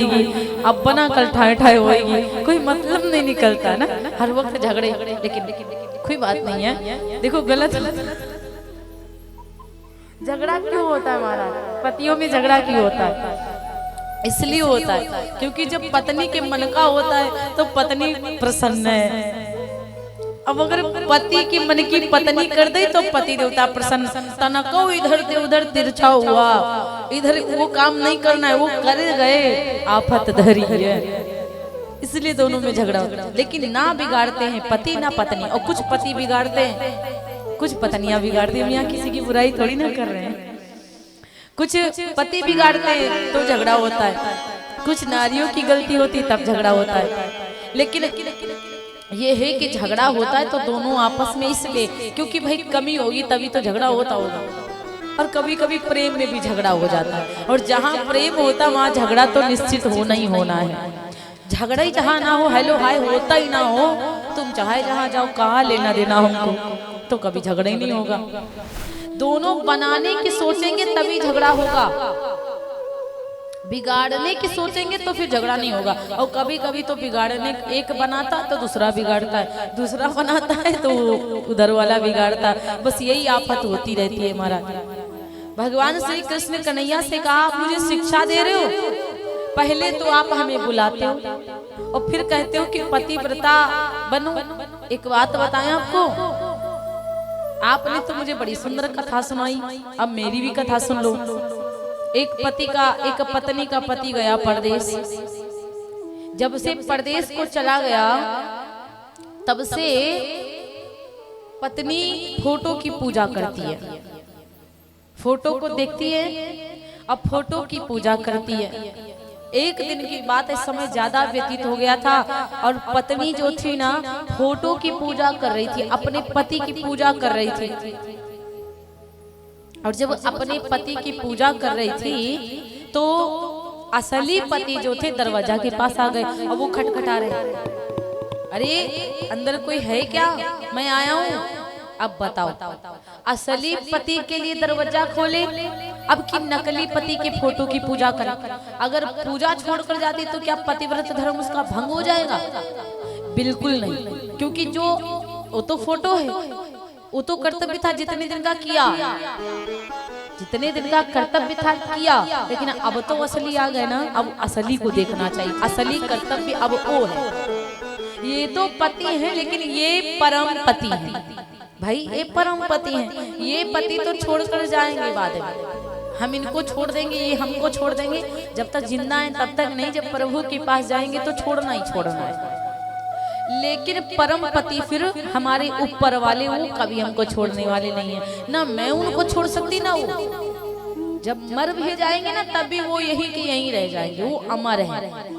अब बना कल ठाए ठाए होएगी, कोई मतलब नहीं निकलता ना, हर वक्त झगड़े। लेकिन कोई बात नहीं है, देखो गलत झगड़ा क्यों होता है हमारा, पतियों में झगड़ा क्यों होता है? इसलिए होता है क्योंकि जब पत्नी के मन का होता है तो पत्नी प्रसन्न है। अब अगर पति की मन की पत्नी कर दे तो पति देवता प्रसन्न। तनको इधर से उधर तिरछा हुआ, इधर वो काम नहीं करना है, वो कर गए आफत धरी है। इसलिए दोनों में झगड़ा होता है। लेकिन ना बिगाड़ते हैं पति ना पत्नी, और कुछ पति बिगाड़ते हैं, कुछ पत्नियां बिगाड़ती हैं। यहाँ किसी की बुराई थोड़ी ना कर रहे हैं, कुछ पति बिगाड़ते हैं तो झगड़ा होता है, कुछ नारियों की गलती होती तब झगड़ा होता है। लेकिन ये है कि झगड़ा होता है तो दोनों आपस में इसलिए क्योंकि भाई कमी होगी तभी तो झगड़ा होता होगा। और कभी कभी प्रेम में भी झगड़ा हो जाता है, और जहाँ प्रेम होता है वहाँ झगड़ा तो निश्चित होना ही होना है। झगड़ा ही जहाँ ना हो, हेलो हाय होता ही ना हो, तुम चाहे जहाँ जाओ, कहाँ लेना देना हमको, तो कभी झगड़ा ही नहीं होगा। दोनों बनाने की सोचेंगे तभी झगड़ा होगा, बिगाड़ने की सोचेंगे तो फिर झगड़ा नहीं होगा। और कभी कभी तो बिगाड़ने एक बनाता तो दूसरा बिगाड़ता है, दूसरा बनाता है तो उधर वाला बिगाड़ता, बस यही आफत होती रहती है महाराज। भगवान श्री कृष्ण कन्हैया से कहा, आप मुझे शिक्षा दे रहे हो, पहले तो आप हमें बुलाते हो और फिर कहते हो कि पतिव्रता बनो। एक बात बताएं आपको, आपने तो मुझे बड़ी सुंदर कथा सुनाई, अब मेरी भी कथा सुन लो। एक पत्नी का पति गया परदेश, जब से परदेश को चला गया तब से पत्नी फोटो की पूजा करती है, फोटो को देखती है, अब फोटो की पूजा करती है। एक दिन की बात है, समय ज्यादा व्यतीत हो गया था और पत्नी जो थी ना फोटो की पूजा कर रही थी, अपने पति की पूजा कर रही थी। और जब अपने पति की पूजा कर रही थी तो असली पति जो थे दरवाजा के पास आ गए और वो खटखटा रहे, अरे अंदर कोई है क्या, मैं आया हूँ। अब बताओ, असली पति के लिए दरवाजा खोले, अब की नकली पति के फोटो की पूजा करें। अगर पूजा छोड़कर जाती तो क्या पतिव्रत धर्म उसका भंग हो जाएगा? बिल्कुल नहीं, क्योंकि जो वो तो फोटो है, वो तो कर्तव्य था जितने दिन का किया, जितने दिन का कर्तव्य था किया, लेकिन अब तो असली आ गए ना, अब असली को देखना चाहिए। असली कर्तव्य अब वो है, ये तो पति है लेकिन ये परम पति है भाई, ये परम पति है। ये पति तो छोड़कर जाएंगे बाद में, हम इनको छोड़ देंगे, ये हमको छोड़ देंगे, जब तक जिंदा है तब तक नहीं, जब प्रभु के पास जाएंगे तो छोड़ना ही छोड़ना है। लेकिन परम पति फिर हमारे ऊपर वाले, वो कभी हमको छोड़ने वाले नहीं है, ना मैं उनको छोड़ सकती ना वो। जब मर भी जाएंगे ना तब भी वो यही के यहीं रह जाएंगे, वो अमर है।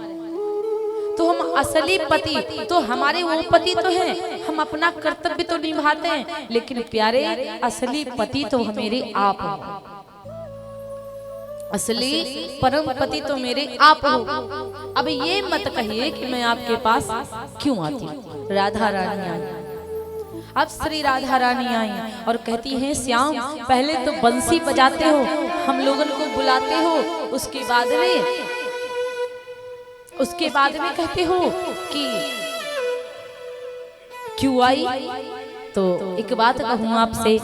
तो हम असली पति तो हमारे वो पति तो हैं, हम अपना कर्तव्य तो निभाते हैं, लेकिन प्यारे असली पति तो मेरे आप हो, असली परम पति तो मेरे आप हो। अब ये मत कहिए कि मैं आपके पास क्यों आती हूँ। राधा रानी आई, अब श्री राधा रानी आई और कहती हैं, श्याम पहले तो बंसी बजाते हो, हम लोगों को बुलाते हो, उसके बाद में कहते हो कि क्यों आई। तो एक बात कहूँ आपसे,